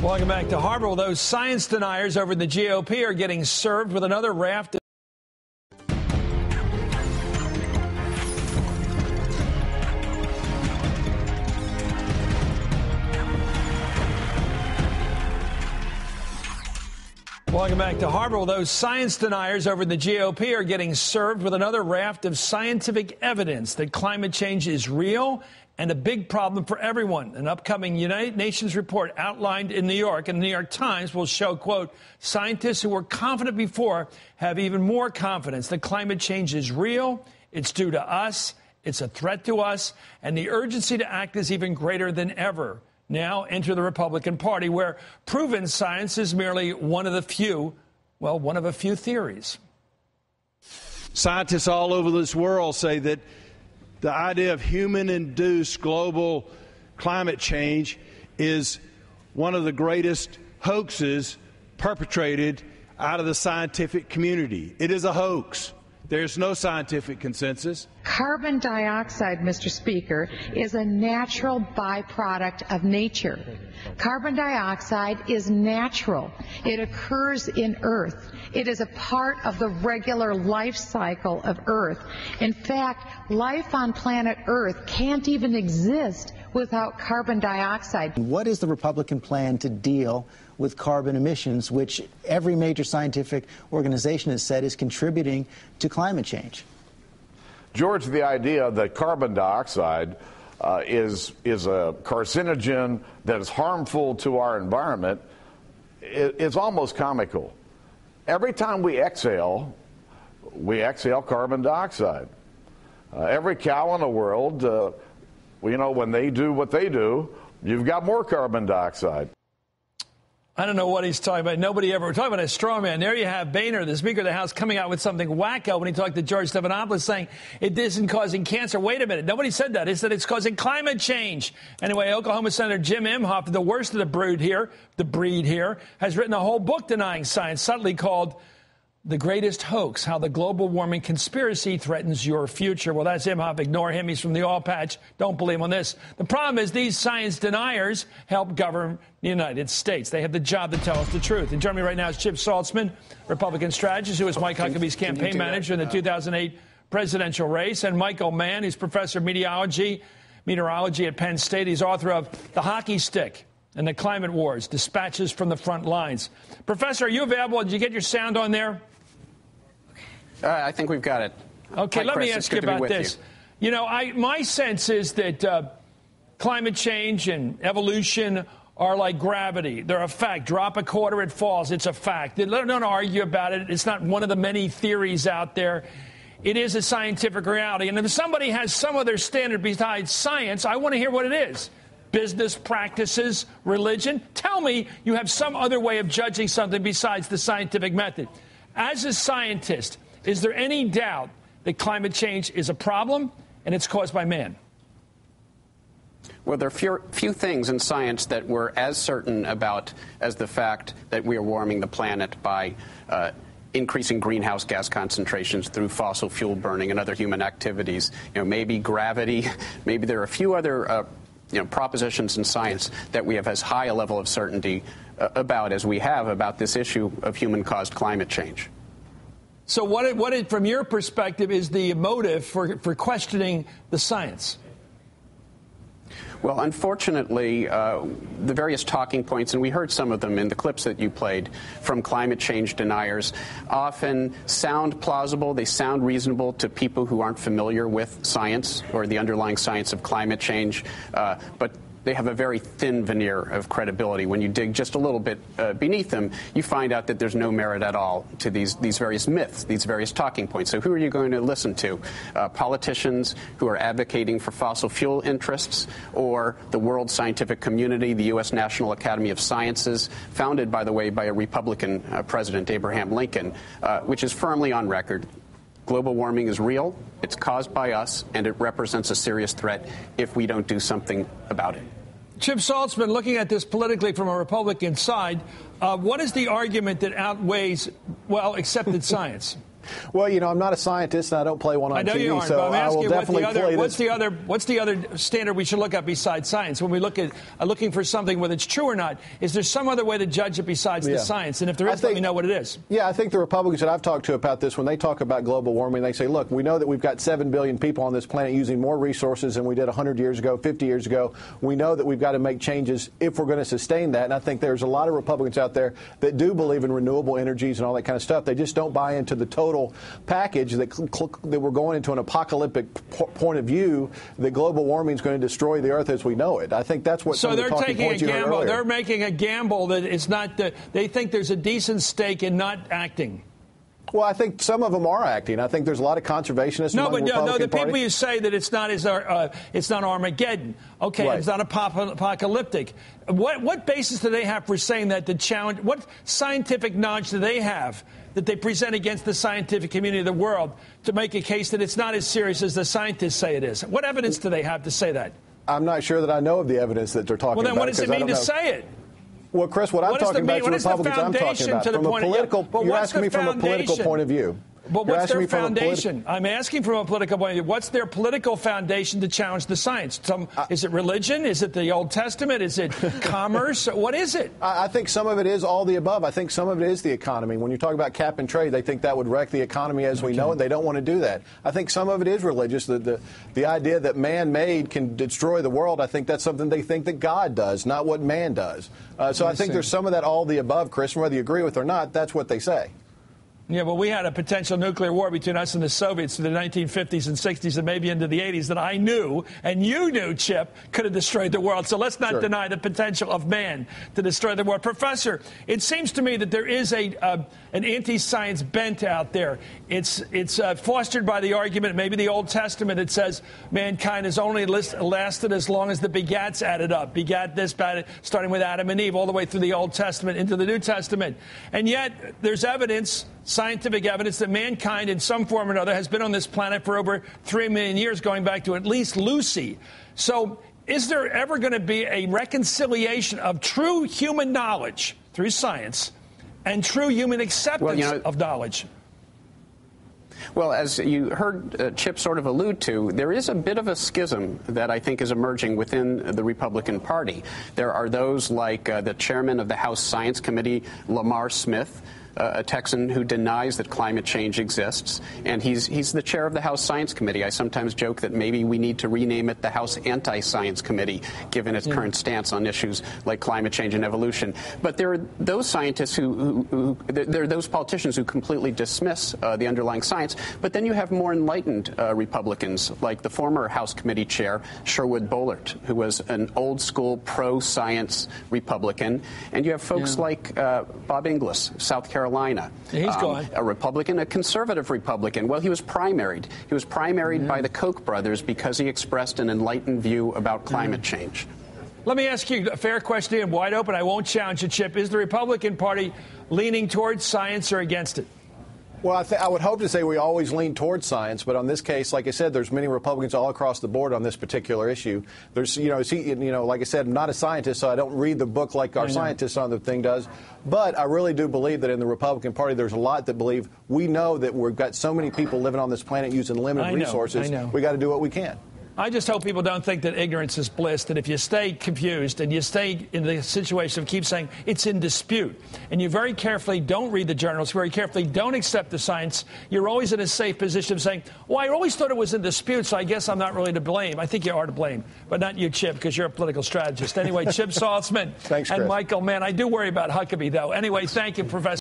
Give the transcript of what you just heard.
Welcome back to Hardball. Those science deniers over in the GOP are getting served with another raft of Welcome back to Hardball. Those science deniers over in the GOP are getting served with another raft of scientific evidence that climate change is real and a big problem for everyone. An upcoming United Nations report outlined in New York, and the New York Times will show, quote, scientists who were confident before have even more confidence that climate change is real, it's due to us, it's a threat to us, and the urgency to act is even greater than ever. Now enter the Republican Party, where proven science is merely one of a few theories. Scientists all over this world say that the idea of human-induced global climate change is one of the greatest hoaxes perpetrated out of the scientific community. It is a hoax. There's no scientific consensus. Carbon dioxide, Mr. Speaker, is a natural byproduct of nature. Carbon dioxide is natural. It occurs in Earth. It is a part of the regular life cycle of Earth. In fact, life on planet Earth can't even exist without carbon dioxide. What is the Republican plan to deal with carbon emissions, which every major scientific organization has said is contributing to climate change? George, the idea that carbon dioxide is a carcinogen that is harmful to our environment is almost comical. Every time we exhale carbon dioxide. Every cow in the world, when they do what they do, you've got more carbon dioxide. I don't know what he's talking about. We're talking about a straw man. There you have Boehner, the Speaker of the House, coming out with something wacko when he talked to George Stephanopoulos saying it isn't causing cancer. Wait a minute. Nobody said that. He said it's causing climate change. Anyway, Oklahoma Senator Jim Inhofe, the worst of the breed here, has written a whole book denying science, subtly called The Greatest Hoax, How the Global Warming Conspiracy Threatens Your Future. Well, that's Inhofe. Ignore him. He's from the oil patch. Don't believe him on this. The problem is these science deniers help govern the United States. They have the job to tell us the truth. And joining me right now is Chip Saltzman, Republican strategist, who was Mike Huckabee's campaign manager in the 2008 presidential race, and Michael Mann, who's professor of meteorology at Penn State. He's author of The Hockey Stick and the Climate Wars, Dispatches from the Front Lines. Professor, are you available? Did you get your sound on there? I think we've got it. Okay, Hi, let Chris. me ask you about this. My sense is that climate change and evolution are like gravity. They're a fact. Drop a quarter, it falls. It's a fact. Don't argue about it. It's not one of the many theories out there. It is a scientific reality. And if somebody has some other standard besides science, I want to hear what it is. Business practices, religion. Tell me you have some other way of judging something besides the scientific method. As a scientist, is there any doubt that climate change is a problem and it's caused by man? Well, there are few things in science that we're as certain about as the fact that we are warming the planet by increasing greenhouse gas concentrations through fossil fuel burning and other human activities. Maybe gravity, maybe there are a few other propositions in science that we have as high a level of certainty about as we have about this issue of human-caused climate change. So what from your perspective, is the motive for questioning the science? Well, unfortunately, the various talking points, and we heard some of them in the clips that you played from climate change deniers, often sound plausible. They sound reasonable to people who aren't familiar with science or the underlying science of climate change, but they have a very thin veneer of credibility. When you dig just a little bit beneath them, you find out that there's no merit at all to these various myths, these various talking points. So who are you going to listen to? Politicians who are advocating for fossil fuel interests, or the world scientific community, the U.S. National Academy of Sciences, founded, by the way, by a Republican President, Abraham Lincoln, which is firmly on record. Global warming is real, it's caused by us, and it represents a serious threat if we don't do something about it. Chip Saltzman, looking at this politically from a Republican side, what is the argument that outweighs, accepted science? Well, I'm not a scientist, and I don't play one on TV. I know you aren't, so but I'm asking what's the other standard we should look at besides science? When we look at looking for something, whether it's true or not, is there some other way to judge it besides the science? And if there is, let me know what it is. Yeah, I think the Republicans that I've talked to about this, when they talk about global warming, they say, look, we know that we've got 7 billion people on this planet using more resources than we did 100 years ago, 50 years ago. We know that we've got to make changes if we're going to sustain that. And I think there's a lot of Republicans out there that do believe in renewable energies and all that kind of stuff. They just don't buy into the total package that we're going into an apocalyptic point of view that global warming is going to destroy the earth as we know it. I think that's what so they're taking a gamble. They're making a gamble that it's not. They think there's a decent stake in not acting. Well, I think some of them are acting. I think there's a lot of conservationists. No, but the people you say that it's not Armageddon. Okay, right. It's not apocalyptic. What basis do they have for saying that the challenge? What scientific knowledge do they have that they present against the scientific community of the world to make a case that it's not as serious as the scientists say it is? What evidence do they have to say that? I'm not sure that I know of the evidence that they're talking about. Well, then what does it mean to say it? Well, Chris, what I'm talking about is the Republicans I'm talking about. From a political, you're asking me from a political point of view. But what's their foundation? I'm asking from a political point of view. What's their political foundation to challenge the science? Is it religion? Is it the Old Testament? Is it commerce? What is it? I think some of it is all the above. I think some of it is the economy. When you talk about cap and trade, they think that would wreck the economy as we know it. They don't want to do that. I think some of it is religious. The idea that man-made can destroy the world, I think that's something they think that God does, not what man does. So I think there's some of that all the above, Chris, and whether you agree with it or not, that's what they say. Yeah, well, we had a potential nuclear war between us and the Soviets in the 1950s and 60s and maybe into the 80s that I knew, and you knew, Chip, could have destroyed the world. So let's not deny the potential of man to destroy the world. Professor, it seems to me that there is an anti-science bent out there. It's fostered by the argument, maybe the Old Testament, that says mankind has only lasted as long as the begats added up. Begat this, starting with Adam and Eve, all the way through the Old Testament into the New Testament. And yet there's evidence, scientific evidence, that mankind in some form or another has been on this planet for over 3 million years, going back to at least Lucy. So is there ever going to be a reconciliation of true human knowledge through science and true human acceptance of knowledge? Well, as you heard Chip sort of allude to, there is a bit of a schism that I think is emerging within the Republican Party. There are those like the chairman of the House Science Committee, Lamar Smith, a Texan who denies that climate change exists, and he's the chair of the House Science Committee. I sometimes joke that maybe we need to rename it the House Anti-Science Committee, given its current stance on issues like climate change and evolution. But there are those scientists there are those politicians who completely dismiss the underlying science. But then you have more enlightened Republicans, like the former House Committee chair, Sherwood Boehlert, who was an old-school pro-science Republican, and you have folks like Bob Inglis, South Carolina. He's gone. A Republican, a conservative Republican. Well, he was primaried. He was primaried by the Koch brothers because he expressed an enlightened view about climate change. Let me ask you a fair question, wide open. I won't challenge you, Chip. Is the Republican Party leaning towards science or against it? Well, I would hope to say we always lean towards science, but on this case, like I said, there's many Republicans all across the board on this particular issue. There's, like I said, I'm not a scientist, so I don't read the book like our scientist on the thing does. But I really do believe that in the Republican Party, there's a lot that believe we know that we've got so many people living on this planet using limited resources. We got to do what we can. I just hope people don't think that ignorance is bliss, that if you stay confused and you stay in the situation of keep saying it's in dispute, and you very carefully don't read the journals, very carefully don't accept the science, you're always in a safe position of saying, well, I always thought it was in dispute, so I guess I'm not really to blame. I think you are to blame, but not you, Chip, because you're a political strategist. Anyway, Chip Saltzman and Michael Mann. I do worry about Huckabee, though. Anyway, thank you, Professor.